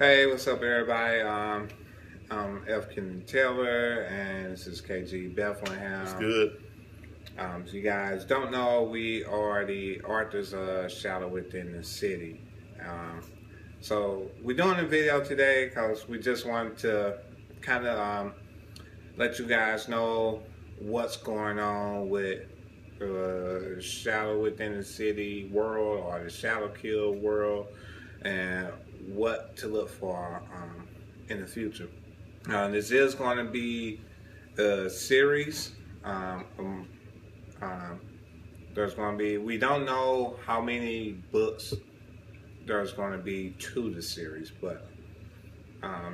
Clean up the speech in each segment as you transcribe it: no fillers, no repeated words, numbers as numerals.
Hey, what's up, everybody? I'm Kenneth Taylor, and this is KG Bethlehem. It's good. So you guys don't know, we are the authors of Shadow Within the City. So we're doing a video today because we just wanted to kind of let you guys know what's going on with the Shadow Within the City world, or the Shadow Kill world, and what to look for in the future. This is going to be a series. There's going to be, we don't know how many books there's going to be to the series, but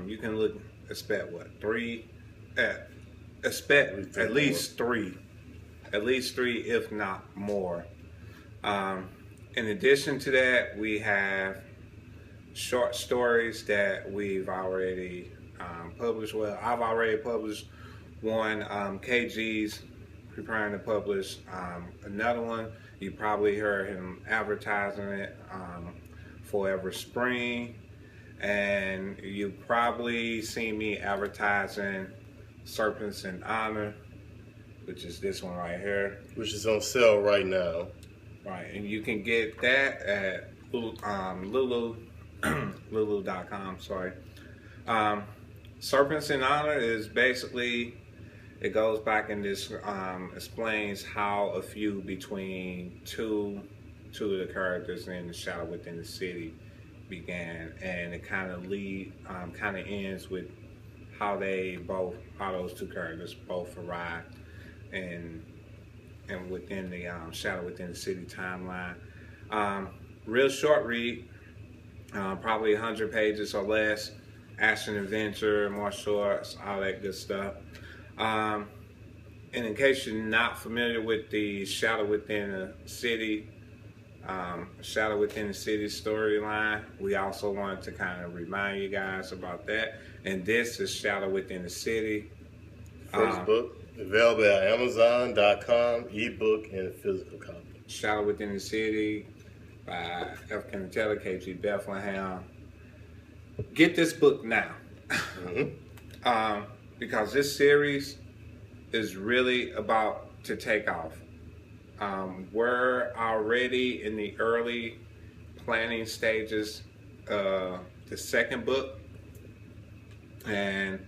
you can expect at least three, if not more. In addition to that, we have short stories that we've already published. Well, I've already published one. KG's preparing to publish another one. You probably heard him advertising it, Forever Spring, and you probably seen me advertising Serpents Honor, which is this one right here, which is on sale right now. Right, and you can get that at Lulu.com. Sorry. Serpents Honor is basically, it goes back and this explains how a feud between two of the characters in the Shadow Within the City began, and it kind of ends with how those two characters both arrived and within the Shadow Within the City timeline. Real short read, probably 100 pages or less. Action adventure, martial arts, all that good stuff. And in case you're not familiar with the Shadow Within the City storyline, we also wanted to kind of remind you guys about that. And this is Shadow Within the City. First book, available at Amazon.com, ebook and physical copy. Shadow Within the City by F. Kenneth Taylor, KG Bethlehem. Get this book now. Because this series is really about to take off. We're already in the early planning stages of the second book. And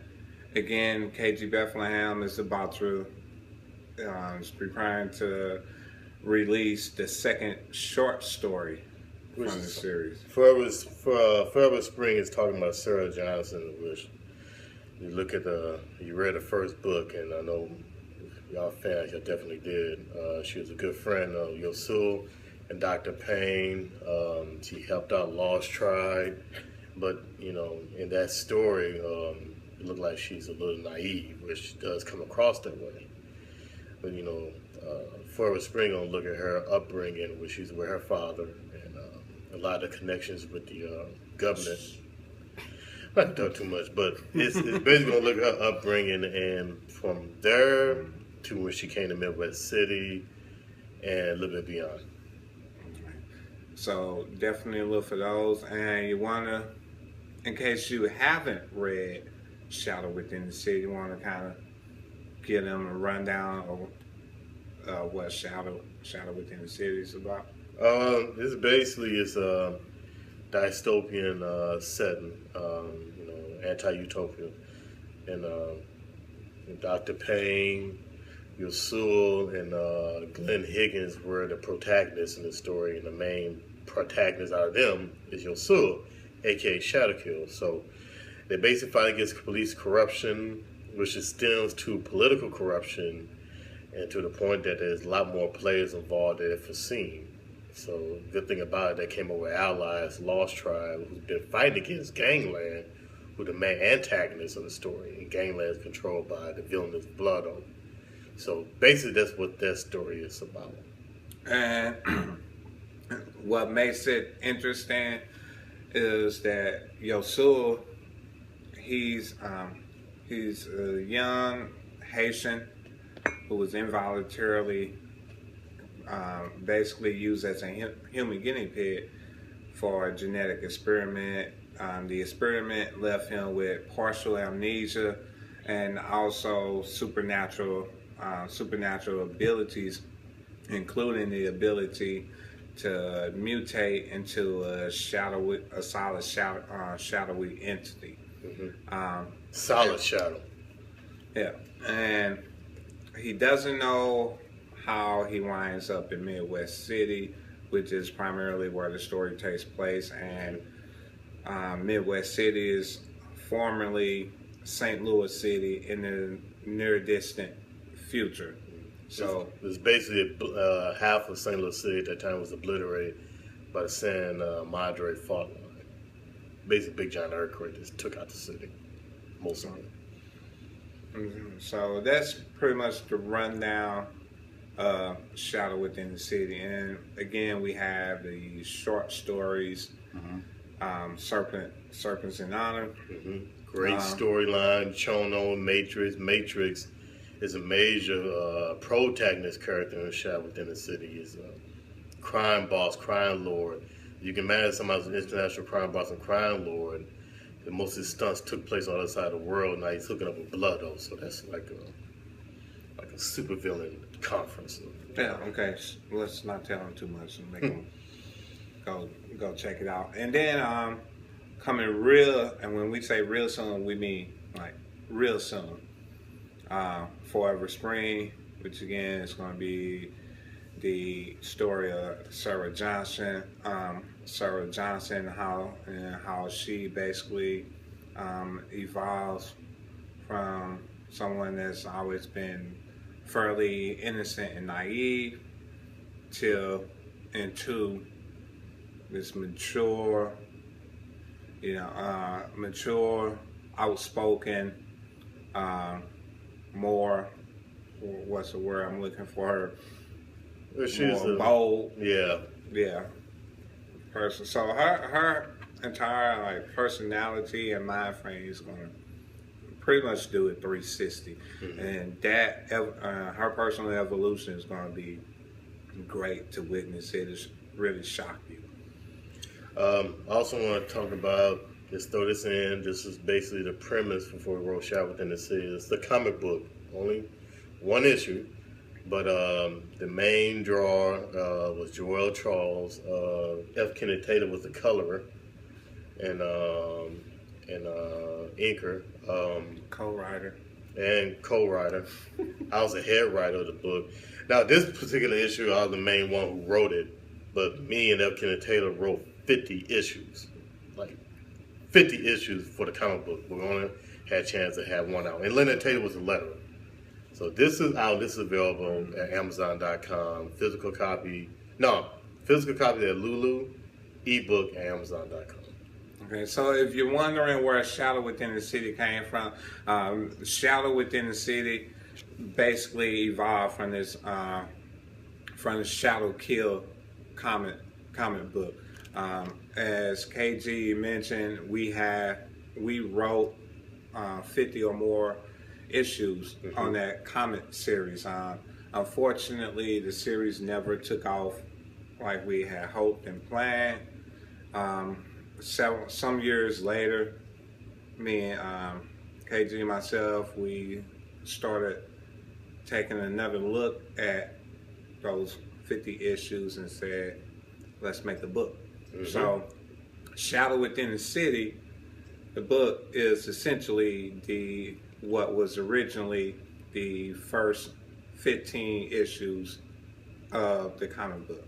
again, KG Bethlehem is about to is preparing to release the second short story from the series. Forever Spring is talking about Sarah Johnson, which you look at you read the first book, and I know y'all fans, y'all definitely did. She was a good friend of Yosul and Dr. Payne. She helped out Lost Tribe, but in that story, it looked like she's a little naive, which does come across that way. But Forever Spring gonna look at her upbringing, which she's with her father, and a lot of the connections with the government. Not to talk too much, but it's basically gonna look at her upbringing, and from there to when she came to Midwest City and a little bit beyond. So definitely look for those, and you wanna, in case you haven't read Shadow Within the City, you wanna kind of give them a rundown of what Shadow Within the City is about. It's basically a dystopian setting, anti-utopia, and Dr. Payne, Yosul, and Glenn Higgins were the protagonists in the story, and the main protagonist out of them is Yosul, aka Shadowkill. So they basically fight against police corruption, which stems to political corruption, and to the point that there's a lot more players involved than ever seen. So the good thing about it, they came up with allies, Lost Tribe, who's been fighting against Gangland, who the main antagonist of the story, and Gangland is controlled by the villainous Bloodo. So basically, that's what that story is about. And what makes it interesting is that Yosul, he's a young Haitian who was involuntarily basically used as a human guinea pig for a genetic experiment The experiment left him with partial amnesia and also supernatural abilities, including the ability to mutate into a solid shadowy entity. Solid shadow. Yeah, and he doesn't know how he winds up in Midwest City, which is primarily where the story takes place. And Midwest City is formerly St. Louis City in the near distant future. So it's basically half of St. Louis City at that time was obliterated by the San Madre fault line. Basically, big giant earthquake just took out the city, most of it. So that's pretty much the rundown of Shadow Within the City. And again, we have the short stories, Serpents Honor. Great storyline, Chono, Matrix. Matrix is a major protagonist character in Shadow Within the City. He's a crime boss, crime lord. You can imagine somebody's an international crime boss and crime lord. And most of his stunts took place on the other side of the world. Now he's hooking up with blood, though, so that's like a supervillain conference. Yeah, okay. Let's not tell him too much and make him go check it out. And then coming real, and when we say real soon, we mean like real soon. Forever Spring, which again is going to be the story of Sarah Johnson, how she basically evolves from someone that's always been fairly innocent and naive into this mature, outspoken, more, what's the word I'm looking for? She's more bold. Yeah. Person. So her entire personality and mind frame is going to pretty much do it 360, and that her personal evolution is going to be great to witness. It is really shock you. I also want to talk about, just throw this in, this is basically the premise before we wrote Shadow Within the City. It's the comic book, only one issue, but the main drawer was Joel Charles. F. Kenneth Taylor was the colorer, and inker. Co-writer. And co-writer. I was a head writer of the book. Now, this particular issue, I was the main one who wrote it, but me and F. Kenneth Taylor wrote 50 issues. Like, 50 issues for the comic book. We only had a chance to have one out. And Leonard Taylor was the letterer. So this is out. This is available at Amazon.com. Physical copy at Lulu. Ebook at Amazon.com. Okay, so if you're wondering where Shadow Within the City came from, Shadow Within the City basically evolved from this Shadow Kill comic book. As KG mentioned, we wrote 50 or more issues on that comic series. Unfortunately, the series never took off like we had hoped and planned. Some years later, me and KG and myself, we started taking another look at those 50 issues and said, let's make a book. So, Shadow Within the City, the book is essentially what was originally the first 15 issues of the comic book.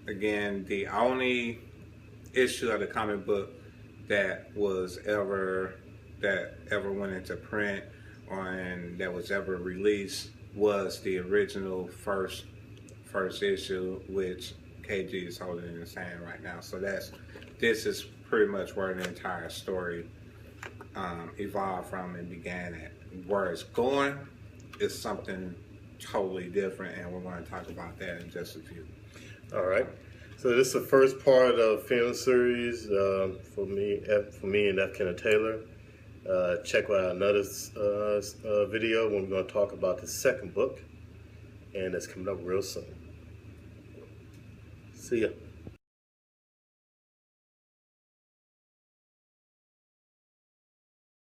Again, the only issue of the comic book that ever went into print and that was ever released was the original first issue, which KG is holding in his hand right now. So this is pretty much where the entire story evolved from and began at. Where it's going is something totally different, and we're going to talk about that in just a few. All right. So this is the first part of film series for me and F. Kenneth Taylor. Check out another video when we're going to talk about the second book, and it's coming up real soon. See ya.